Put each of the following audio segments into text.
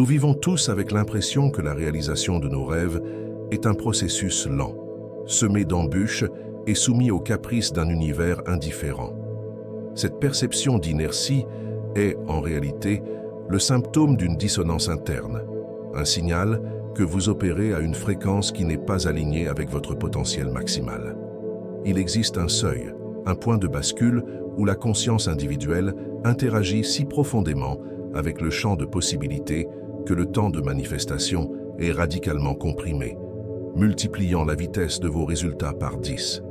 vivons tous avec l'impression que la réalisation de nos rêves est un processus lent, semé d'embûches et soumis aux caprices d'un univers indifférent. Cette perception d'inertie est, en réalité, le symptôme d'une dissonance interne, un signal que vous opérez à une fréquence qui n'est pas alignée avec votre potentiel maximal. Il existe un seuil, un point de bascule où la conscience individuelle interagit si profondément avec le champ de possibilités que le temps de manifestation est radicalement comprimé, multipliant la vitesse de vos résultats par 10.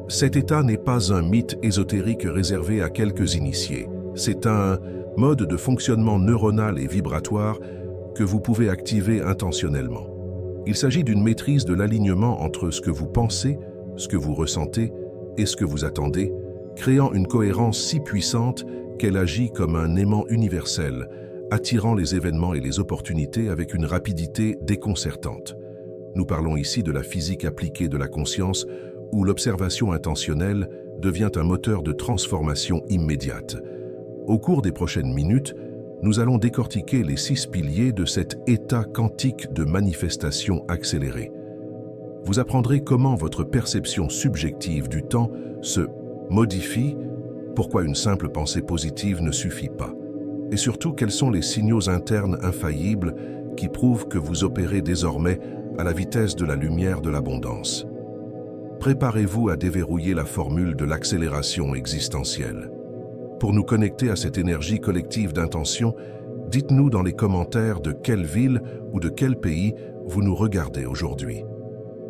Cet état n'est pas un mythe ésotérique réservé à quelques initiés. C'est un mode de fonctionnement neuronal et vibratoire que vous pouvez activer intentionnellement. Il s'agit d'une maîtrise de l'alignement entre ce que vous pensez, ce que vous ressentez et ce que vous attendez, créant une cohérence si puissante qu'elle agit comme un aimant universel, attirant les événements et les opportunités avec une rapidité déconcertante. Nous parlons ici de la physique appliquée de la conscience, où l'observation intentionnelle devient un moteur de transformation immédiate. Au cours des prochaines minutes, nous allons décortiquer les 6 piliers de cet état quantique de manifestation accélérée. Vous apprendrez comment votre perception subjective du temps se modifie, pourquoi une simple pensée positive ne suffit pas, et surtout quels sont les signaux internes infaillibles qui prouvent que vous opérez désormais à la vitesse de la lumière de l'abondance. Préparez-vous à déverrouiller la formule de l'accélération existentielle. Pour nous connecter à cette énergie collective d'intention, dites-nous dans les commentaires de quelle ville ou de quel pays vous nous regardez aujourd'hui.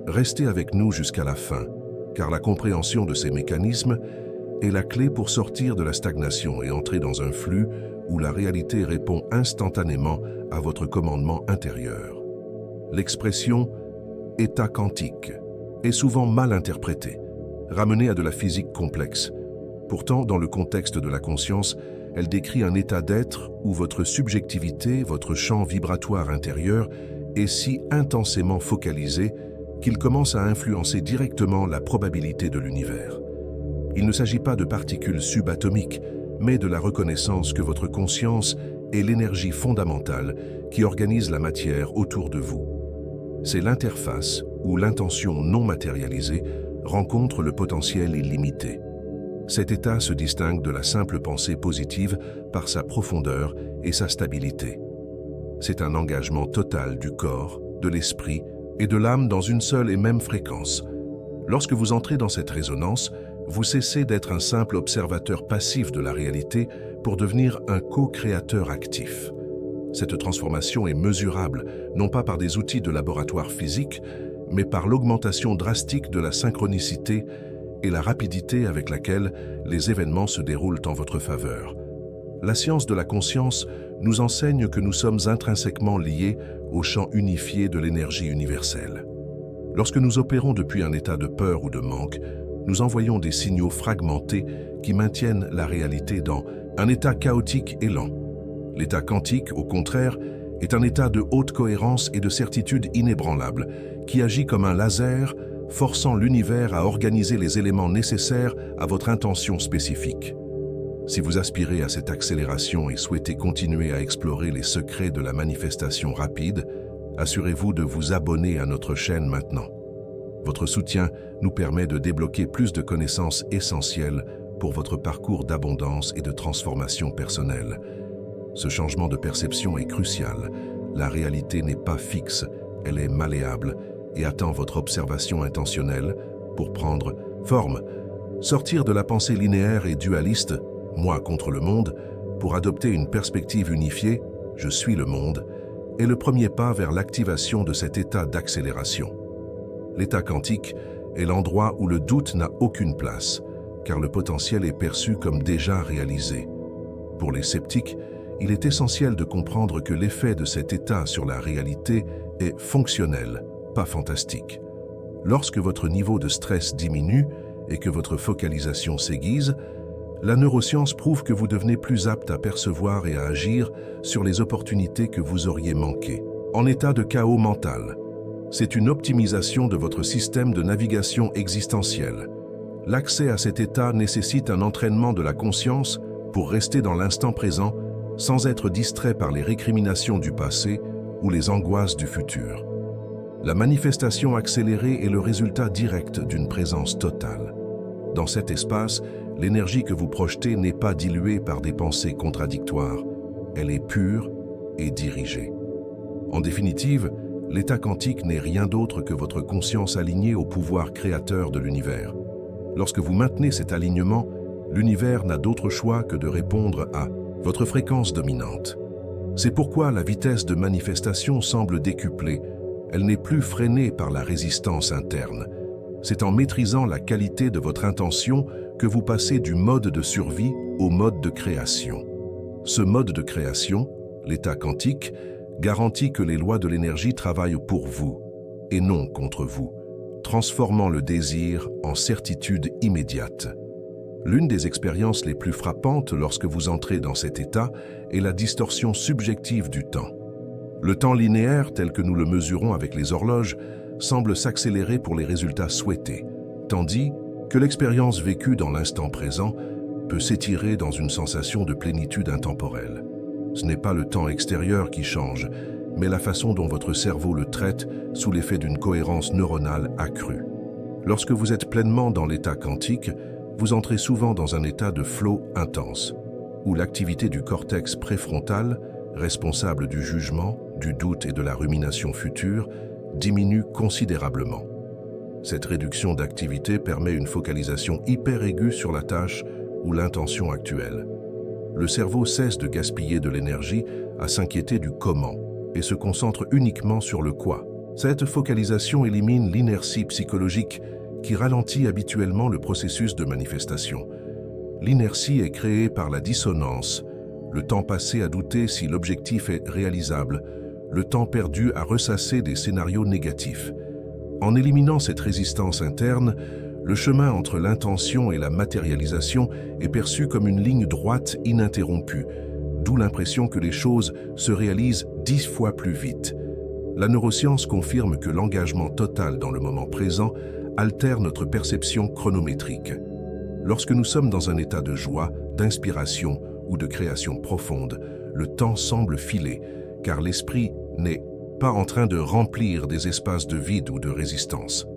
Restez avec nous jusqu'à la fin, car la compréhension de ces mécanismes est la clé pour sortir de la stagnation et entrer dans un flux où la réalité répond instantanément à votre commandement intérieur. L'expression « état quantique » est souvent mal interprétée, ramenée à de la physique complexe. Pourtant, dans le contexte de la conscience, elle décrit un état d'être où votre subjectivité, votre champ vibratoire intérieur, est si intensément focalisé qu'il commence à influencer directement la probabilité de l'univers. Il ne s'agit pas de particules subatomiques, mais de la reconnaissance que votre conscience est l'énergie fondamentale qui organise la matière autour de vous. C'est l'interface où l'intention non matérialisée rencontre le potentiel illimité. Cet état se distingue de la simple pensée positive par sa profondeur et sa stabilité. C'est un engagement total du corps, de l'esprit et de l'âme dans une seule et même fréquence. Lorsque vous entrez dans cette résonance, vous cessez d'être un simple observateur passif de la réalité pour devenir un co-créateur actif. Cette transformation est mesurable, non pas par des outils de laboratoire physique, mais par l'augmentation drastique de la synchronicité et la rapidité avec laquelle les événements se déroulent en votre faveur. La science de la conscience nous enseigne que nous sommes intrinsèquement liés au champ unifié de l'énergie universelle. Lorsque nous opérons depuis un état de peur ou de manque, nous envoyons des signaux fragmentés qui maintiennent la réalité dans un état chaotique et lent. L'état quantique, au contraire, est un état de haute cohérence et de certitude inébranlable, qui agit comme un laser, forçant l'univers à organiser les éléments nécessaires à votre intention spécifique. Si vous aspirez à cette accélération et souhaitez continuer à explorer les secrets de la manifestation rapide, assurez-vous de vous abonner à notre chaîne maintenant. Votre soutien nous permet de débloquer plus de connaissances essentielles pour votre parcours d'abondance et de transformation personnelle. Ce changement de perception est crucial. La réalité n'est pas fixe, elle est malléable et attend votre observation intentionnelle pour prendre forme. Sortir de la pensée linéaire et dualiste, moi contre le monde, pour adopter une perspective unifiée, je suis le monde, est le premier pas vers l'activation de cet état d'accélération. L'état quantique est l'endroit où le doute n'a aucune place, car le potentiel est perçu comme déjà réalisé. Pour les sceptiques, il est essentiel de comprendre que l'effet de cet état sur la réalité est fonctionnel, pas fantastique. Lorsque votre niveau de stress diminue et que votre focalisation s'aiguise, la neuroscience prouve que vous devenez plus apte à percevoir et à agir sur les opportunités que vous auriez manquées. En état de chaos mental, c'est une optimisation de votre système de navigation existentielle. L'accès à cet état nécessite un entraînement de la conscience pour rester dans l'instant présent, sans être distrait par les récriminations du passé ou les angoisses du futur. La manifestation accélérée est le résultat direct d'une présence totale. Dans cet espace, l'énergie que vous projetez n'est pas diluée par des pensées contradictoires. Elle est pure et dirigée. En définitive, l'état quantique n'est rien d'autre que votre conscience alignée au pouvoir créateur de l'univers. Lorsque vous maintenez cet alignement, l'univers n'a d'autre choix que de répondre à votre fréquence dominante. C'est pourquoi la vitesse de manifestation semble décuplée. Elle n'est plus freinée par la résistance interne. C'est en maîtrisant la qualité de votre intention que vous passez du mode de survie au mode de création. Ce mode de création, l'état quantique, garantit que les lois de l'énergie travaillent pour vous et non contre vous, transformant le désir en certitude immédiate. L'une des expériences les plus frappantes lorsque vous entrez dans cet état est la distorsion subjective du temps. Le temps linéaire, tel que nous le mesurons avec les horloges, semble s'accélérer pour les résultats souhaités, tandis que l'expérience vécue dans l'instant présent peut s'étirer dans une sensation de plénitude intemporelle. Ce n'est pas le temps extérieur qui change, mais la façon dont votre cerveau le traite sous l'effet d'une cohérence neuronale accrue. Lorsque vous êtes pleinement dans l'état quantique, vous entrez souvent dans un état de flow intense, où l'activité du cortex préfrontal, responsable du jugement, du doute et de la rumination future, diminue considérablement. Cette réduction d'activité permet une focalisation hyper aiguë sur la tâche ou l'intention actuelle. Le cerveau cesse de gaspiller de l'énergie à s'inquiéter du comment et se concentre uniquement sur le quoi. Cette focalisation élimine l'inertie psychologique qui ralentit habituellement le processus de manifestation. L'inertie est créée par la dissonance, le temps passé à douter si l'objectif est réalisable, le temps perdu à ressasser des scénarios négatifs. En éliminant cette résistance interne, le chemin entre l'intention et la matérialisation est perçu comme une ligne droite ininterrompue, d'où l'impression que les choses se réalisent 10 fois plus vite. La neuroscience confirme que l'engagement total dans le moment présent altère notre perception chronométrique. Lorsque nous sommes dans un état de joie, d'inspiration ou de création profonde, le temps semble filer, car l'esprit n'est pas en train de remplir des espaces de vide ou de résistance.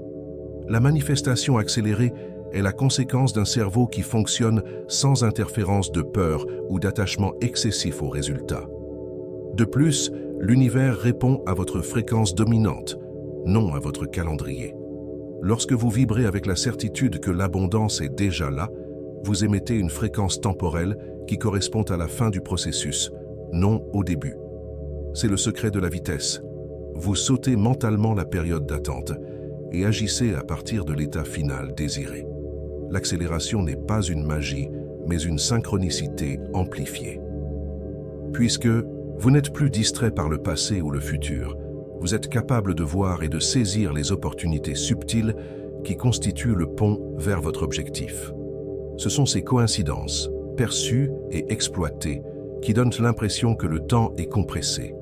La manifestation accélérée est la conséquence d'un cerveau qui fonctionne sans interférence de peur ou d'attachement excessif aux résultats. De plus, l'univers répond à votre fréquence dominante, non à votre calendrier. Lorsque vous vibrez avec la certitude que l'abondance est déjà là, vous émettez une fréquence temporelle qui correspond à la fin du processus, non au début. C'est le secret de la vitesse. Vous sautez mentalement la période d'attente et agissez à partir de l'état final désiré. L'accélération n'est pas une magie, mais une synchronicité amplifiée. Puisque vous n'êtes plus distrait par le passé ou le futur, vous êtes capable de voir et de saisir les opportunités subtiles qui constituent le pont vers votre objectif. Ce sont ces coïncidences, perçues et exploitées, qui donnent l'impression que le temps est compressé.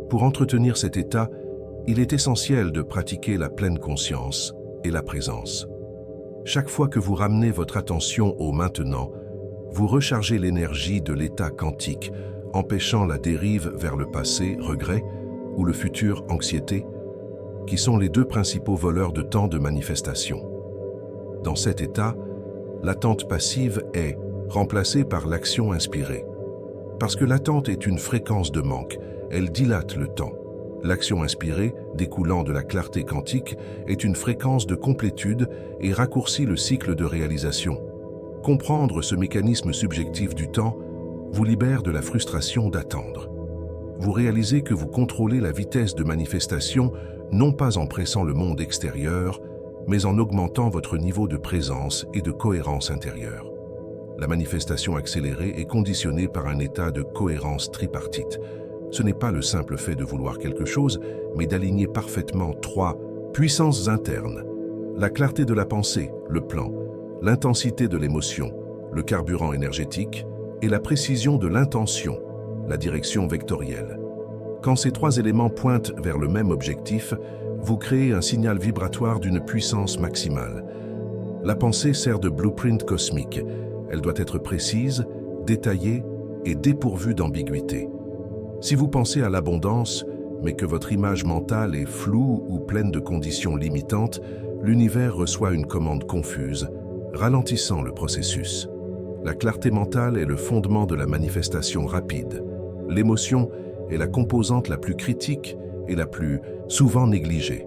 Pour entretenir cet état, il est essentiel de pratiquer la pleine conscience et la présence. Chaque fois que vous ramenez votre attention au maintenant, vous rechargez l'énergie de l'état quantique, empêchant la dérive vers le passé, regret, ou le futur, anxiété, qui sont les deux principaux voleurs de temps de manifestation. Dans cet état, l'attente passive est remplacée par l'action inspirée. Parce que l'attente est une fréquence de manque, elle dilate le temps. L'action inspirée, découlant de la clarté quantique, est une fréquence de complétude et raccourcit le cycle de réalisation. Comprendre ce mécanisme subjectif du temps vous libère de la frustration d'attendre. Vous réalisez que vous contrôlez la vitesse de manifestation non pas en pressant le monde extérieur, mais en augmentant votre niveau de présence et de cohérence intérieure. La manifestation accélérée est conditionnée par un état de cohérence tripartite. Ce n'est pas le simple fait de vouloir quelque chose, mais d'aligner parfaitement 3 puissances internes. La clarté de la pensée, le plan, l'intensité de l'émotion, le carburant énergétique, et la précision de l'intention, la direction vectorielle. Quand ces 3 éléments pointent vers le même objectif, vous créez un signal vibratoire d'une puissance maximale. La pensée sert de blueprint cosmique. Elle doit être précise, détaillée et dépourvu d'ambiguïté. Si vous pensez à l'abondance, mais que votre image mentale est floue ou pleine de conditions limitantes, l'univers reçoit une commande confuse, ralentissant le processus. La clarté mentale est le fondement de la manifestation rapide. L'émotion est la composante la plus critique et la plus souvent négligée.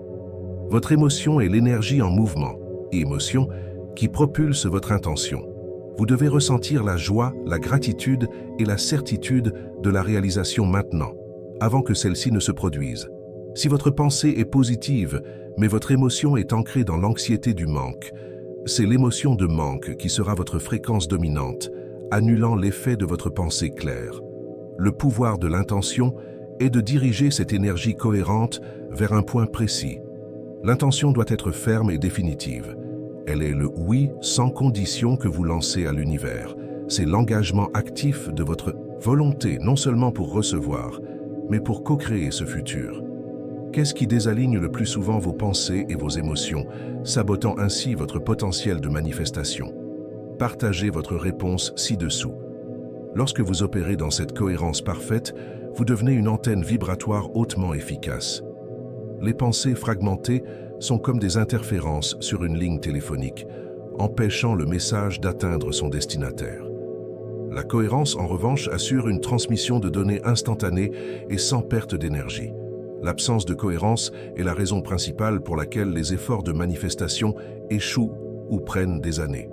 Votre émotion est l'énergie en mouvement, et émotion qui propulse votre intention. Vous devez ressentir la joie, la gratitude et la certitude de la réalisation maintenant, avant que celle-ci ne se produise. Si votre pensée est positive, mais votre émotion est ancrée dans l'anxiété du manque, c'est l'émotion de manque qui sera votre fréquence dominante, annulant l'effet de votre pensée claire. Le pouvoir de l'intention est de diriger cette énergie cohérente vers un point précis. L'intention doit être ferme et définitive. Elle est le oui sans condition que vous lancez à l'univers. C'est l'engagement actif de votre volonté, non seulement pour recevoir, mais pour co-créer ce futur. Qu'est-ce qui désaligne le plus souvent vos pensées et vos émotions, sabotant ainsi votre potentiel de manifestation? Partagez votre réponse ci-dessous. Lorsque vous opérez dans cette cohérence parfaite, vous devenez une antenne vibratoire hautement efficace. Les pensées fragmentées sont comme des interférences sur une ligne téléphonique, empêchant le message d'atteindre son destinataire. La cohérence, en revanche, assure une transmission de données instantanée et sans perte d'énergie. L'absence de cohérence est la raison principale pour laquelle les efforts de manifestation échouent ou prennent des années.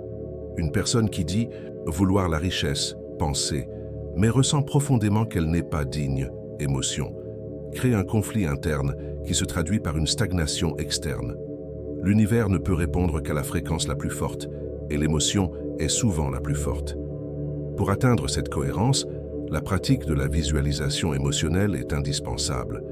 Une personne qui dit vouloir la richesse, penser, mais ressent profondément qu'elle n'est pas digne, émotion, crée un conflit interne qui se traduit par une stagnation externe. L'univers ne peut répondre qu'à la fréquence la plus forte, et l'émotion est souvent la plus forte. Pour atteindre cette cohérence, la pratique de la visualisation émotionnelle est indispensable.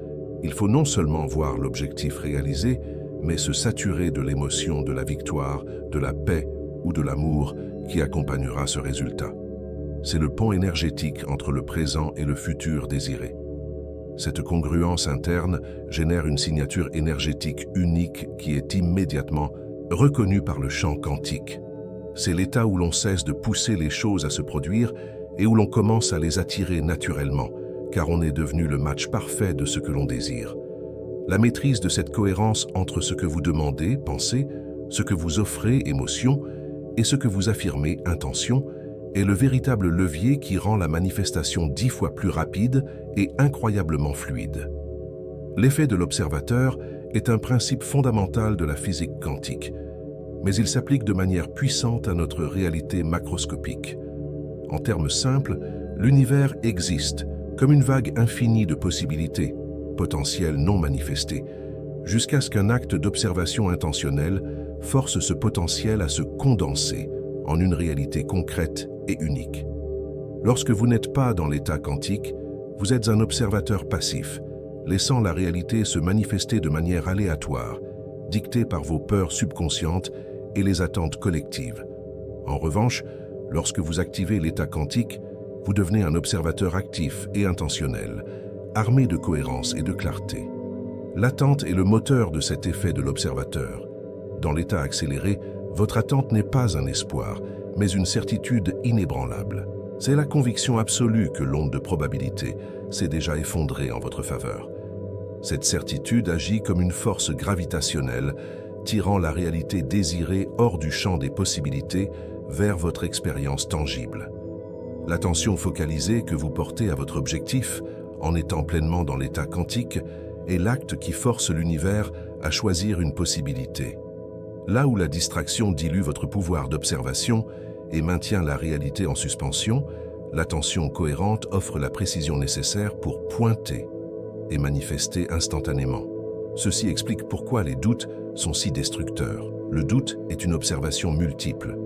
Il faut non seulement voir l'objectif réalisé, mais se saturer de l'émotion de la victoire, de la paix ou de l'amour qui accompagnera ce résultat. C'est le pont énergétique entre le présent et le futur désiré. Cette congruence interne génère une signature énergétique unique qui est immédiatement reconnue par le champ quantique. C'est l'état où l'on cesse de pousser les choses à se produire et où l'on commence à les attirer naturellement, car on est devenu le match parfait de ce que l'on désire. La maîtrise de cette cohérence entre ce que vous demandez, pensée, ce que vous offrez, émotion, et ce que vous affirmez, intention, est le véritable levier qui rend la manifestation 10 fois plus rapide et incroyablement fluide. L'effet de l'observateur est un principe fondamental de la physique quantique, mais il s'applique de manière puissante à notre réalité macroscopique. En termes simples, l'univers existe comme une vague infinie de possibilités, potentielles non manifestées, jusqu'à ce qu'un acte d'observation intentionnelle force ce potentiel à se condenser en une réalité concrète et unique. Lorsque vous n'êtes pas dans l'état quantique, vous êtes un observateur passif, laissant la réalité se manifester de manière aléatoire, dictée par vos peurs subconscientes et les attentes collectives. En revanche, lorsque vous activez l'état quantique, vous devenez un observateur actif et intentionnel, armé de cohérence et de clarté. L'attente est le moteur de cet effet de l'observateur. Dans l'état accéléré, votre attente n'est pas un espoir, mais une certitude inébranlable. C'est la conviction absolue que l'onde de probabilité s'est déjà effondrée en votre faveur. Cette certitude agit comme une force gravitationnelle, tirant la réalité désirée hors du champ des possibilités vers votre expérience tangible. L'attention focalisée que vous portez à votre objectif, en étant pleinement dans l'état quantique, est l'acte qui force l'univers à choisir une possibilité. Là où la distraction dilue votre pouvoir d'observation et maintient la réalité en suspension, l'attention cohérente offre la précision nécessaire pour pointer et manifester instantanément. Ceci explique pourquoi les doutes sont si destructeurs. Le doute est une observation multiple.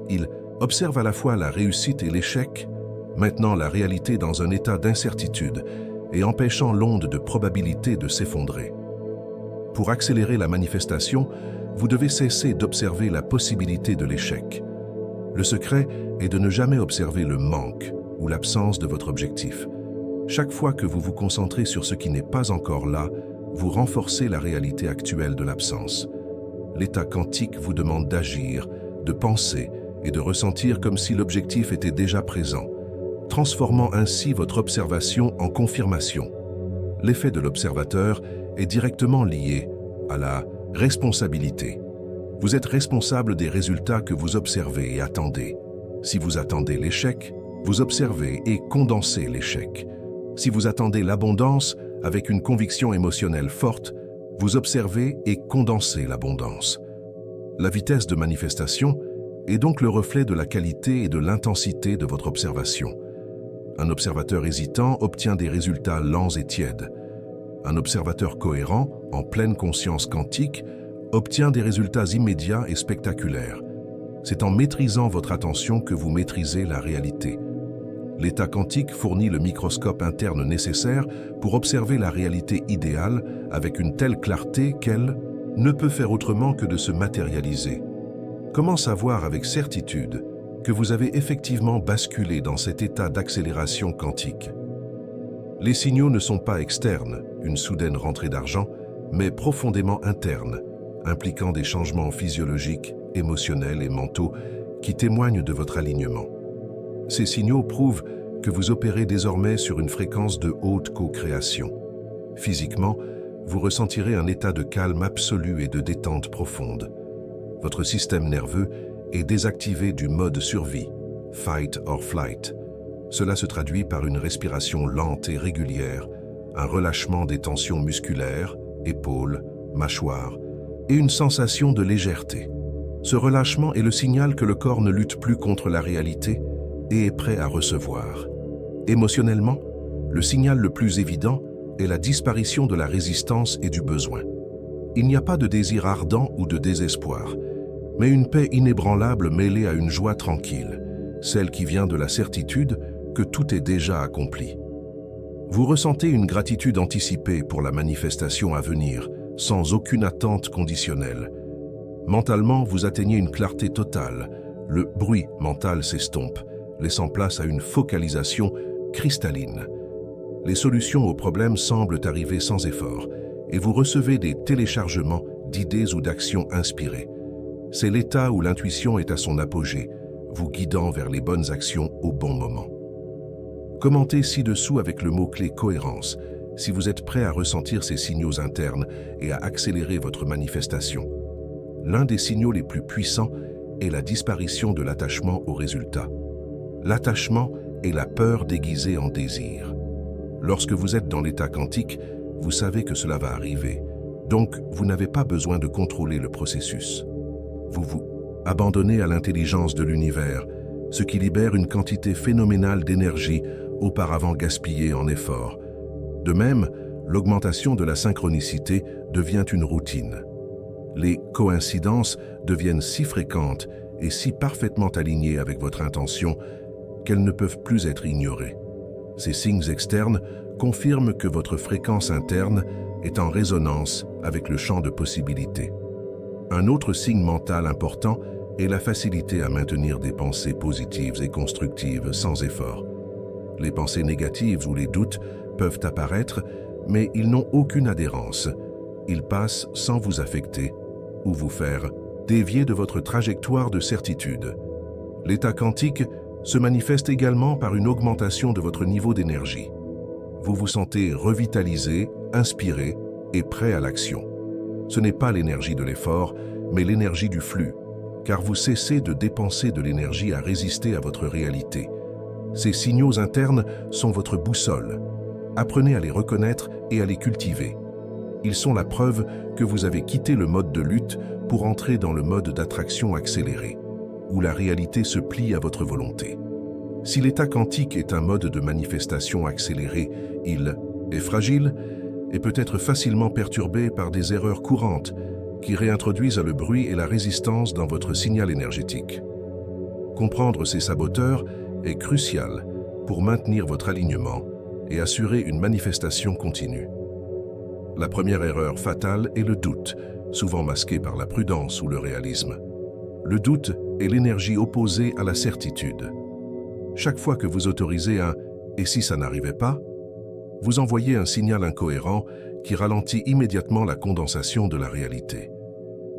Il observe à la fois la réussite et l'échec, maintenant la réalité dans un état d'incertitude et empêchant l'onde de probabilité de s'effondrer. Pour accélérer la manifestation, vous devez cesser d'observer la possibilité de l'échec. Le secret est de ne jamais observer le manque ou l'absence de votre objectif. Chaque fois que vous vous concentrez sur ce qui n'est pas encore là, vous renforcez la réalité actuelle de l'absence. L'état quantique vous demande d'agir, de penser et de ressentir comme si l'objectif était déjà présent. transformant ainsi votre observation en confirmation. L'effet de l'observateur est directement lié à la responsabilité. Vous êtes responsable des résultats que vous observez et attendez. Si vous attendez l'échec, vous observez et condensez l'échec. Si vous attendez l'abondance avec une conviction émotionnelle forte, vous observez et condensez l'abondance. La vitesse de manifestation est donc le reflet de la qualité et de l'intensité de votre observation. Un observateur hésitant obtient des résultats lents et tièdes. Un observateur cohérent, en pleine conscience quantique, obtient des résultats immédiats et spectaculaires. C'est en maîtrisant votre attention que vous maîtrisez la réalité. L'état quantique fournit le microscope interne nécessaire pour observer la réalité idéale avec une telle clarté qu'elle ne peut faire autrement que de se matérialiser. Comment savoir avec certitude que vous avez effectivement basculé dans cet état d'accélération quantique? Les signaux ne sont pas externes, une soudaine rentrée d'argent, mais profondément internes, impliquant des changements physiologiques, émotionnels et mentaux qui témoignent de votre alignement. Ces signaux prouvent que vous opérez désormais sur une fréquence de haute co-création. Physiquement, vous ressentirez un état de calme absolu et de détente profonde. Votre système nerveux est désactivé du mode survie, fight or flight. Cela se traduit par une respiration lente et régulière, un relâchement des tensions musculaires, épaules, mâchoires, et une sensation de légèreté. Ce relâchement est le signal que le corps ne lutte plus contre la réalité et est prêt à recevoir. Émotionnellement, le signal le plus évident est la disparition de la résistance et du besoin. Il n'y a pas de désir ardent ou de désespoir, mais une paix inébranlable mêlée à une joie tranquille, celle qui vient de la certitude que tout est déjà accompli. Vous ressentez une gratitude anticipée pour la manifestation à venir, sans aucune attente conditionnelle. Mentalement, vous atteignez une clarté totale. Le bruit mental s'estompe, laissant place à une focalisation cristalline. Les solutions aux problèmes semblent arriver sans effort, et vous recevez des téléchargements d'idées ou d'actions inspirées. C'est l'état où l'intuition est à son apogée, vous guidant vers les bonnes actions au bon moment. Commentez ci-dessous avec le mot-clé cohérence, si vous êtes prêt à ressentir ces signaux internes et à accélérer votre manifestation. L'un des signaux les plus puissants est la disparition de l'attachement au résultat. L'attachement est la peur déguisée en désir. Lorsque vous êtes dans l'état quantique, vous savez que cela va arriver. Donc, vous n'avez pas besoin de contrôler le processus. Vous vous abandonnez à l'intelligence de l'univers, ce qui libère une quantité phénoménale d'énergie auparavant gaspillée en efforts. De même, l'augmentation de la synchronicité devient une routine. Les coïncidences deviennent si fréquentes et si parfaitement alignées avec votre intention qu'elles ne peuvent plus être ignorées. Ces signes externes confirment que votre fréquence interne est en résonance avec le champ de possibilités. Un autre signe mental important est la facilité à maintenir des pensées positives et constructives sans effort. Les pensées négatives ou les doutes peuvent apparaître, mais ils n'ont aucune adhérence. Ils passent sans vous affecter ou vous faire dévier de votre trajectoire de certitude. L'état quantique se manifeste également par une augmentation de votre niveau d'énergie. Vous vous sentez revitalisé, inspiré et prêt à l'action. Ce n'est pas l'énergie de l'effort, mais l'énergie du flux, car vous cessez de dépenser de l'énergie à résister à votre réalité. Ces signaux internes sont votre boussole. Apprenez à les reconnaître et à les cultiver. Ils sont la preuve que vous avez quitté le mode de lutte pour entrer dans le mode d'attraction accéléré, où la réalité se plie à votre volonté. Si l'état quantique est un mode de manifestation accéléré, il est fragile et peut être facilement perturbé par des erreurs courantes qui réintroduisent le bruit et la résistance dans votre signal énergétique. Comprendre ces saboteurs est crucial pour maintenir votre alignement et assurer une manifestation continue. La première erreur fatale est le doute, souvent masqué par la prudence ou le réalisme. Le doute est l'énergie opposée à la certitude. Chaque fois que vous autorisez un « et si ça n'arrivait pas ?», vous envoyez un signal incohérent qui ralentit immédiatement la condensation de la réalité.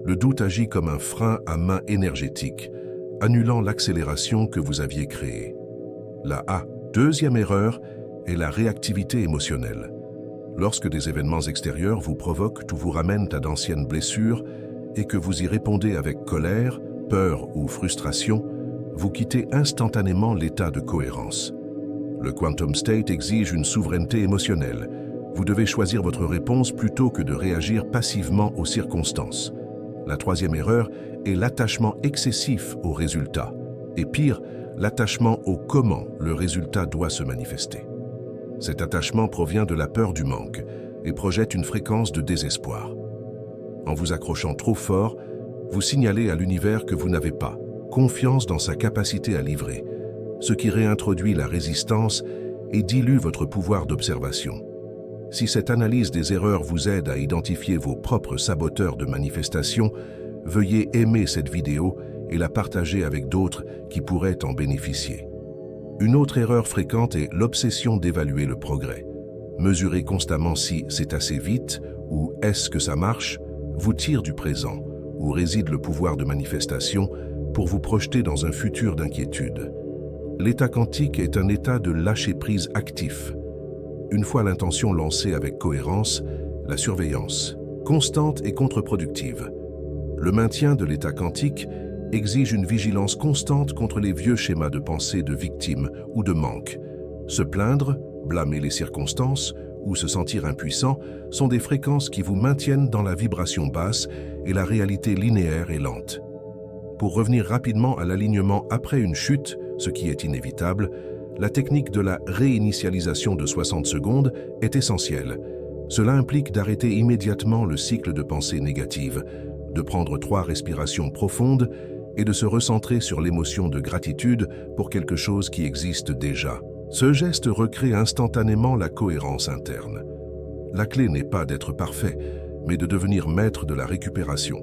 Le doute agit comme un frein à main énergétique, annulant l'accélération que vous aviez créée. La Deuxième erreur est la réactivité émotionnelle. Lorsque des événements extérieurs vous provoquent ou vous ramènent à d'anciennes blessures et que vous y répondez avec colère, peur ou frustration, vous quittez instantanément l'état de cohérence. Le Quantum State exige une souveraineté émotionnelle. Vous devez choisir votre réponse plutôt que de réagir passivement aux circonstances. La troisième erreur est l'attachement excessif au résultat. Et pire, l'attachement au comment le résultat doit se manifester. Cet attachement provient de la peur du manque et projette une fréquence de désespoir. En vous accrochant trop fort, vous signalez à l'univers que vous n'avez pas confiance dans sa capacité à livrer, ce qui réintroduit la résistance et dilue votre pouvoir d'observation. Si cette analyse des erreurs vous aide à identifier vos propres saboteurs de manifestation, veuillez aimer cette vidéo et la partager avec d'autres qui pourraient en bénéficier. Une autre erreur fréquente est l'obsession d'évaluer le progrès. Mesurer constamment si c'est assez vite ou est-ce que ça marche vous tire du présent, où réside le pouvoir de manifestation, pour vous projeter dans un futur d'inquiétude. L'état quantique est un état de lâcher-prise actif. Une fois l'intention lancée avec cohérence, la surveillance, constante et contre-productive. Le maintien de l'état quantique exige une vigilance constante contre les vieux schémas de pensée de victime ou de manque. Se plaindre, blâmer les circonstances ou se sentir impuissant sont des fréquences qui vous maintiennent dans la vibration basse et la réalité linéaire et lente. Pour revenir rapidement à l'alignement après une chute, ce qui est inévitable, la technique de la réinitialisation de 60 secondes est essentielle. Cela implique d'arrêter immédiatement le cycle de pensée négative, de prendre 3 respirations profondes et de se recentrer sur l'émotion de gratitude pour quelque chose qui existe déjà. Ce geste recrée instantanément la cohérence interne. La clé n'est pas d'être parfait, mais de devenir maître de la récupération.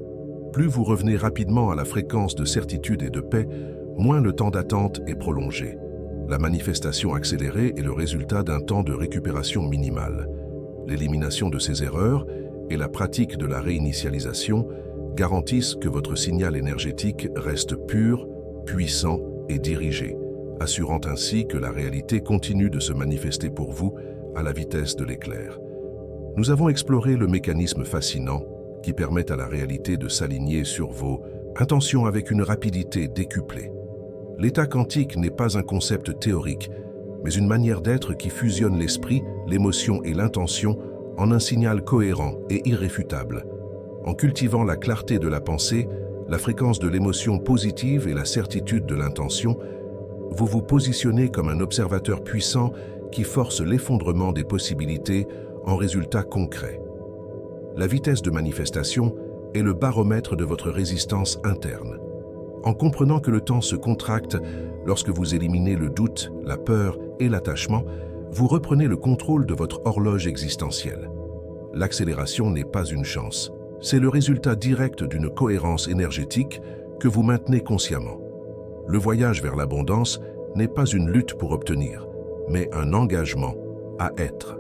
Plus vous revenez rapidement à la fréquence de certitude et de paix, moins le temps d'attente est prolongé. La manifestation accélérée est le résultat d'un temps de récupération minimal. L'élimination de ces erreurs et la pratique de la réinitialisation garantissent que votre signal énergétique reste pur, puissant et dirigé, assurant ainsi que la réalité continue de se manifester pour vous à la vitesse de l'éclair. Nous avons exploré le mécanisme fascinant qui permet à la réalité de s'aligner sur vos intentions avec une rapidité décuplée. L'état quantique n'est pas un concept théorique, mais une manière d'être qui fusionne l'esprit, l'émotion et l'intention en un signal cohérent et irréfutable. En cultivant la clarté de la pensée, la fréquence de l'émotion positive et la certitude de l'intention, vous vous positionnez comme un observateur puissant qui force l'effondrement des possibilités en résultats concrets. La vitesse de manifestation est le baromètre de votre résistance interne. En comprenant que le temps se contracte lorsque vous éliminez le doute, la peur et l'attachement, vous reprenez le contrôle de votre horloge existentielle. L'accélération n'est pas une chance, c'est le résultat direct d'une cohérence énergétique que vous maintenez consciemment. Le voyage vers l'abondance n'est pas une lutte pour obtenir, mais un engagement à être.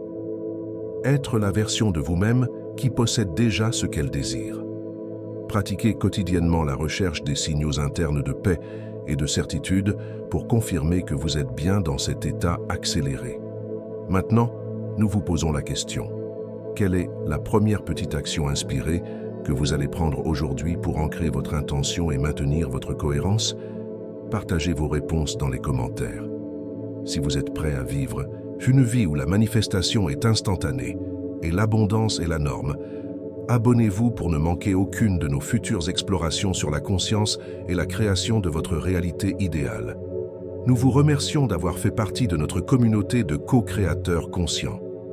Être la version de vous-même qui possède déjà ce qu'elle désire. Pratiquez quotidiennement la recherche des signaux internes de paix et de certitude pour confirmer que vous êtes bien dans cet état accéléré. Maintenant, nous vous posons la question. Quelle est la première petite action inspirée que vous allez prendre aujourd'hui pour ancrer votre intention et maintenir votre cohérence? Partagez vos réponses dans les commentaires. Si vous êtes prêt à vivre une vie où la manifestation est instantanée et l'abondance est la norme, abonnez-vous pour ne manquer aucune de nos futures explorations sur la conscience et la création de votre réalité idéale. Nous vous remercions d'avoir fait partie de notre communauté de co-créateurs conscients.